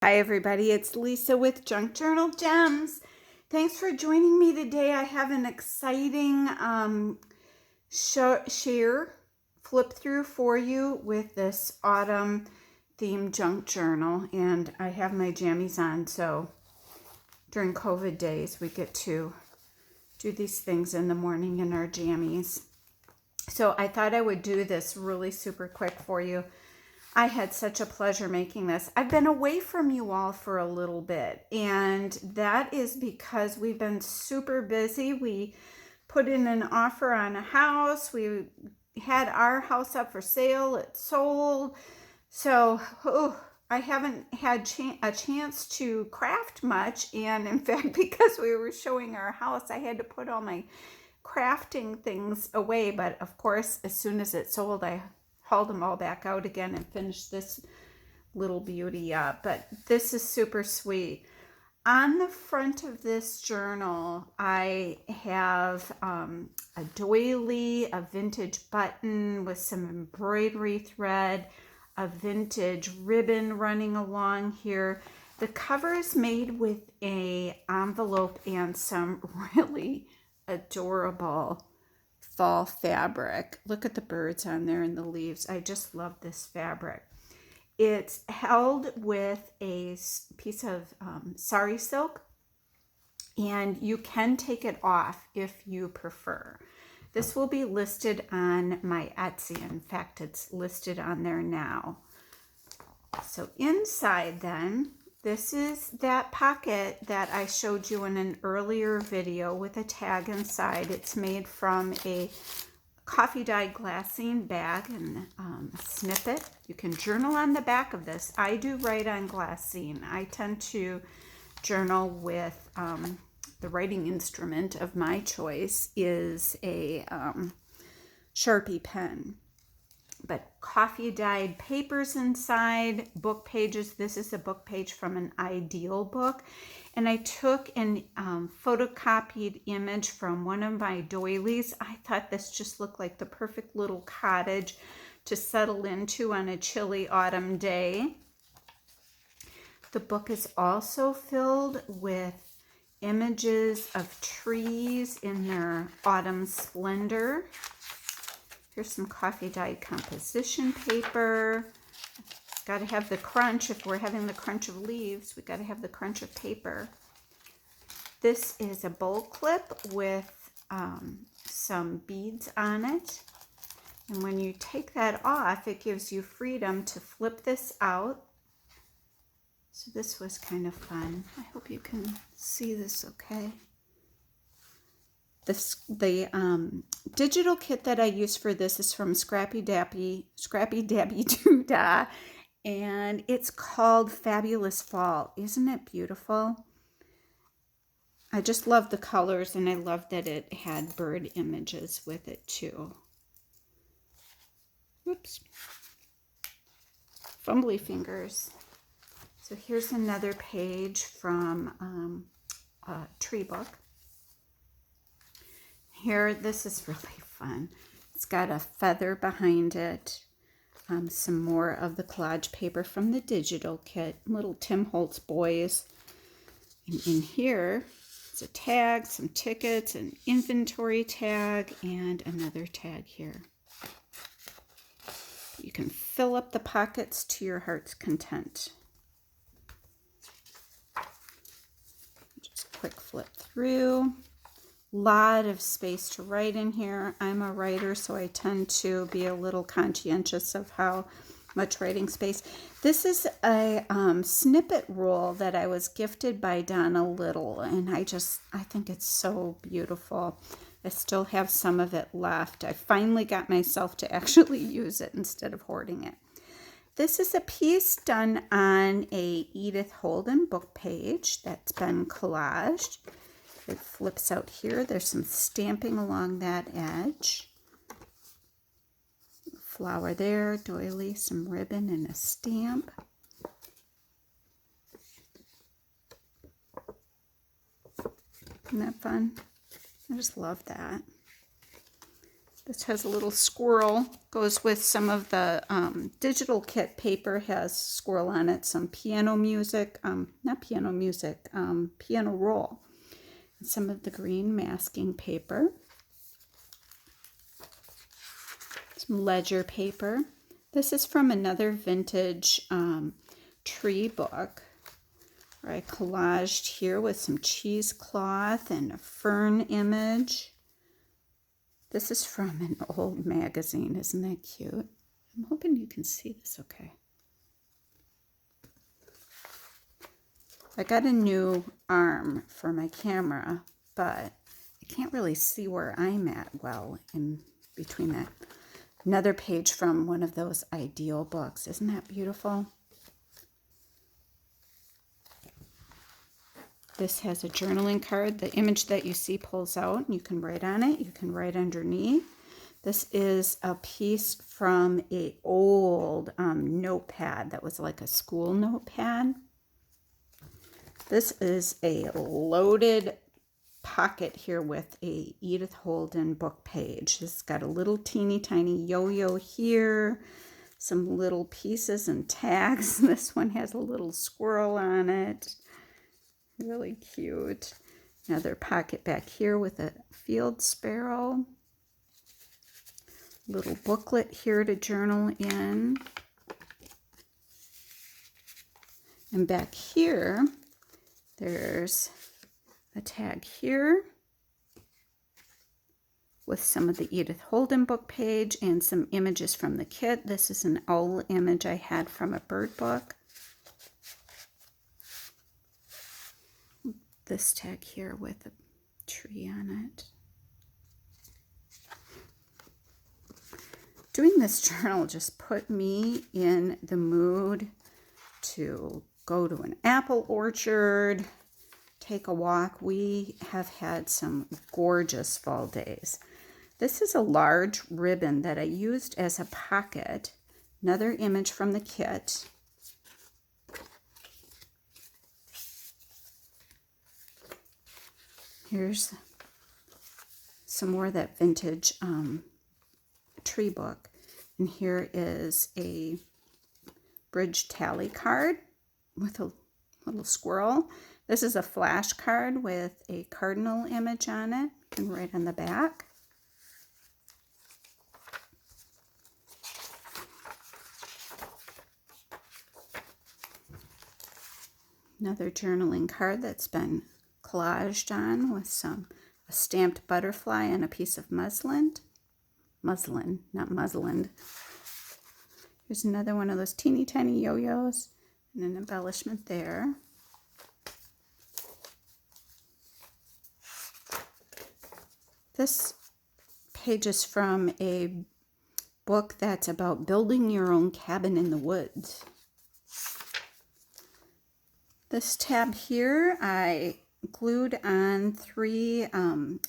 Hi everybody, it's Lisa with Junk Journal Gems. Thanks for joining me today. I have an exciting share flip through for you with this autumn themed junk journal, and I have my jammies on, so during COVID days we get to do these things in the morning in our jammies. So I thought I would do this really super quick for you. I had such a pleasure making this. I've been away from you all for a little bit, and that is because we've been super busy. We put in an offer on a house. We had our house up for sale. It sold. So I haven't had a chance to craft much, and in fact, because we were showing our house, I had to put all my crafting things away. But of course, as soon as it sold, I hauled them all back out again and finished this little beauty up. But this is super sweet. On the front of this journal, I have a doily, a vintage button with some embroidery thread, a vintage ribbon running along here. The cover is made with an envelope and some really adorable fall fabric. Look at the birds on there and the leaves. I just love this fabric. It's held with a piece of sari silk, and you can take it off if you prefer. This will be listed on my Etsy. In fact, it's listed on there now. So inside then, this is that pocket that I showed you in an earlier video with a tag inside. It's made from a coffee dyed glassine bag and a snippet. You can journal on the back of this. I do write on glassine. I tend to journal with the writing instrument of my choice is a Sharpie pen. But coffee dyed papers inside, book pages. This is a book page from an Ideal book. And I took an photocopied image from one of my doilies. I thought this just looked like the perfect little cottage to settle into on a chilly autumn day. The book is also filled with images of trees in their autumn splendor. Here's some coffee dyed composition paper. Got to have the crunch. If we're having the crunch of leaves, we got to have the crunch of paper. This is a bowl clip with some beads on it. And when you take that off, it gives you freedom to flip this out. So this was kind of fun. I hope you can see this okay. The digital kit that I use for this is from Shabbydabbydoodah, and it's called Fabulous Fall. Isn't it beautiful? I just love the colors, and I love that it had bird images with it too. Oops. Fumbly fingers. So here's another page from a tree book. Here, this is really fun. It's got a feather behind it, some more of the collage paper from the digital kit, little Tim Holtz boys. And in here, it's a tag, some tickets, an inventory tag, and another tag here. You can fill up the pockets to your heart's content. Just quick flip through. Lot of space to write in here. I'm a writer, so I tend to be a little conscientious of how much writing space. This is a snippet rule that I was gifted by Donna Little, and I think it's so beautiful. I still have some of it left. I finally got myself to actually use it instead of hoarding it. This is a piece done on a Edith Holden book page that's been collaged. It flips out here. There's some stamping along that edge. Flower there, doily, some ribbon, and a stamp. Isn't that fun? I just love that. This has a little squirrel, goes with some of the digital kit paper, has squirrel on it, some piano music, not piano music, piano roll, and some of the green masking paper, some ledger paper. This is from another vintage tree book, where I collaged here with some cheesecloth and a fern image. This is from an old magazine. Isn't that cute? I'm hoping you can see this okay. I got a new arm for my camera, but I can't really see where I'm at well in between that. Another page from one of those Ideal books. Isn't that beautiful? This has a journaling card. The image that you see pulls out, and you can write on it. You can write underneath. This is a piece from an old notepad that was like a school notepad. This is a loaded pocket here with a Edith Holden book page. This has got a little teeny tiny yo-yo here, some little pieces and tags. This one has a little squirrel on it. Really cute. Another pocket back here with a field sparrow. Little booklet here to journal in. And back here, there's a tag here with some of the Edith Holden book page and some images from the kit. This is an owl image I had from a bird book. This tag here with a tree on it. Doing this journal just put me in the mood to go to an apple orchard, take a walk. We have had some gorgeous fall days. This is a large ribbon that I used as a pocket. Another image from the kit. Here's some more of that vintage tree book. And here is a bridge tally card with a little squirrel. This is a flash card with a cardinal image on it and right on the back. Another journaling card that's been collaged on with a stamped butterfly and a piece of muslin, not muslin. Here's another one of those teeny tiny yo-yos and an embellishment there. This page is from a book that's about building your own cabin in the woods. This tab here, I glued on 3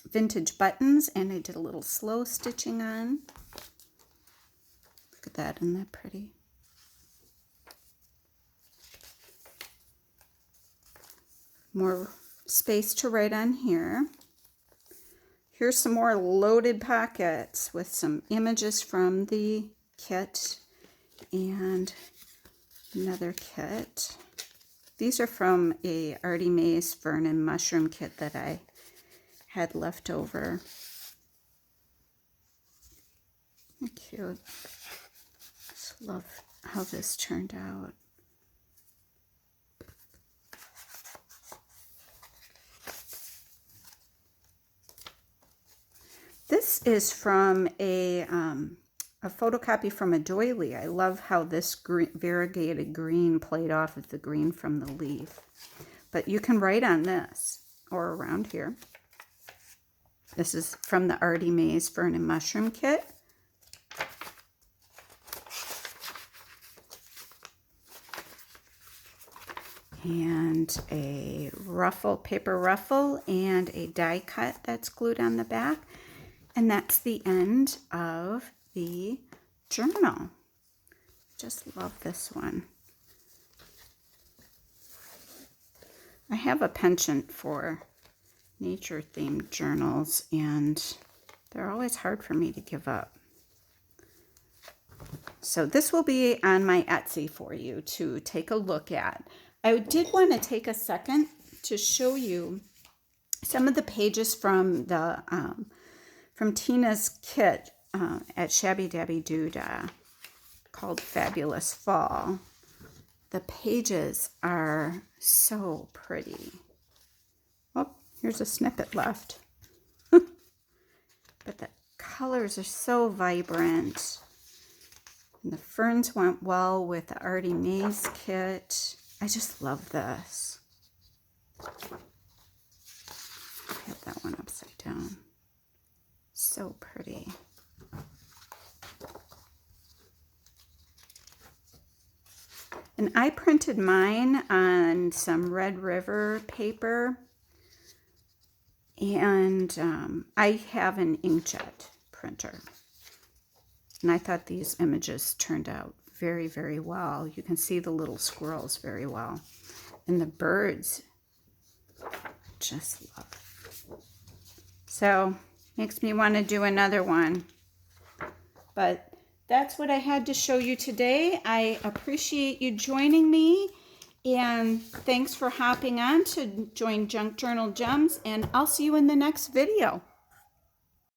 vintage buttons, and I did a little slow stitching on. Look at that, isn't that pretty? More space to write on here. Here's some more loaded pockets with some images from the kit and another kit. These are from a Artie Mae's fern and mushroom kit that I had left over. Cute. Just love how this turned out. This is from a photocopy from a doily. I love how this variegated green played off of the green from the leaf. But you can write on this or around here. This is from the Artie Mae's Fern and Mushroom Kit. And a ruffle, paper ruffle, and a die cut that's glued on the back. And that's the end of the journal. Just love this one. I have a penchant for nature-themed journals, and They're always hard for me to give up. So this will be on my Etsy for you to take a look at. I did want to take a second to show you some of the pages from the from Tina's kit at Shabbydabbydoodah called Fabulous Fall. The pages are so pretty. Oh, here's a snippet left. But the colors are so vibrant. And the ferns went well with the Artie Mays kit. I just love this. Have that one upside down. So pretty. And I printed mine on some Red River paper. And I have an inkjet printer. And I thought these images turned out very, very well. You can see the little squirrels very well. And the birds, just love. So, makes me want to do another one. But that's what I had to show you today. I appreciate you joining me. And thanks for hopping on to join Junk Journal Gems. And I'll see you in the next video.